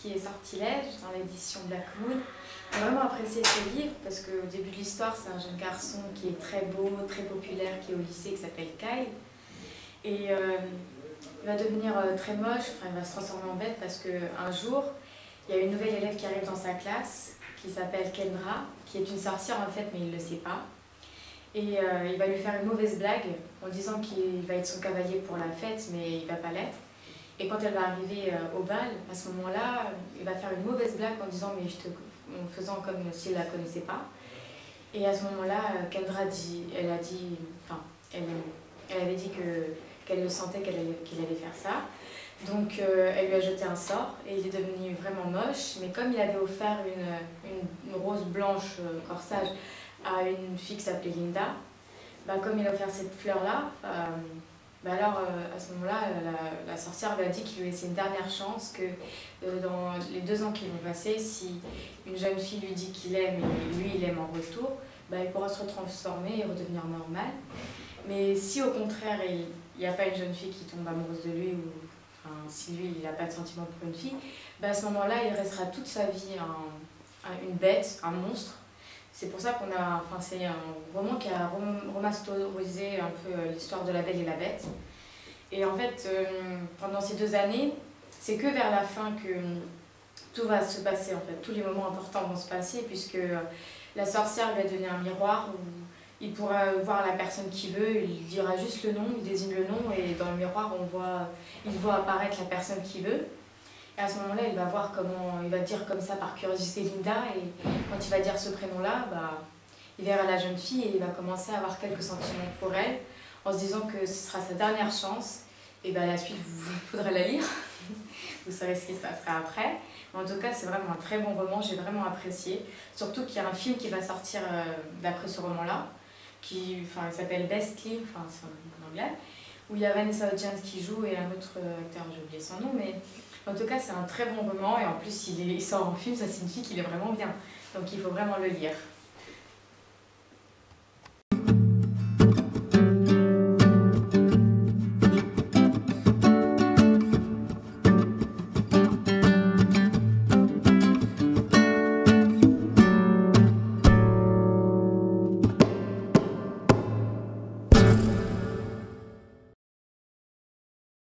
qui est Sortilège dans l'édition Black Moon. J'ai vraiment apprécié ce livre parce qu'au début de l'histoire, c'est un jeune garçon qui est très beau, très populaire, qui est au lycée, qui s'appelle Kyle. Et il va devenir très moche, enfin, il va se transformer en bête parce qu'un jour, il y a une nouvelle élève qui arrive dans sa classe qui s'appelle Kendra, qui est une sorcière en fait, mais il ne le sait pas. Et il va lui faire une mauvaise blague en disant qu'il va être son cavalier pour la fête, mais il ne va pas l'être. Et quand elle va arriver au bal, à ce moment-là, il va faire une mauvaise blague en disant mais en faisant comme s'il ne la connaissait pas. Et à ce moment-là, Kendra elle avait dit qu'elle le sentait qu'il allait faire ça. Donc elle lui a jeté un sort et il est devenu vraiment moche. Mais comme il avait offert une rose blanche corsage à une fille qui s'appelait Linda, comme il a offert cette fleur-là, alors à ce moment-là, la sorcière lui a dit qu'il lui laissait une dernière chance, que dans les 2 ans qui vont passer, si une jeune fille lui dit qu'il aime et lui il aime en retour, il pourra se transformer et redevenir normal. Mais si au contraire il n'y a pas une jeune fille qui tombe amoureuse de lui, ou si lui il n'a pas de sentiment pour une fille, à ce moment-là il restera toute sa vie une bête, un monstre. C'est pour ça c'est un roman qui a remasterisé un peu l'histoire de La Belle et la Bête. Et en fait, pendant ces 2 années, c'est que vers la fin que tout va se passer, en fait. Tous les moments importants vont se passer, puisque la sorcière lui a donné un miroir où il pourra voir la personne qu'il veut, il dira juste le nom, il désigne le nom, et dans le miroir, il voit apparaître la personne qu'il veut. Et à ce moment-là, il va voir il va dire comme ça par curiosité Linda, et quand il va dire ce prénom-là, il verra la jeune fille et il va commencer à avoir quelques sentiments pour elle, en se disant que ce sera sa dernière chance. Et la suite, vous faudra la lire, vous savez ce qui se passera après. Mais en tout cas, c'est vraiment un très bon roman, j'ai vraiment apprécié. Surtout qu'il y a un film qui va sortir d'après ce roman-là, il s'appelle Bestly, c'est en anglais, où il y a Vanessa Hudgens qui joue et un autre acteur, j'ai oublié son nom, mais en tout cas c'est un très bon roman et en plus il sort en film, ça signifie qu'il est vraiment bien, donc il faut vraiment le lire.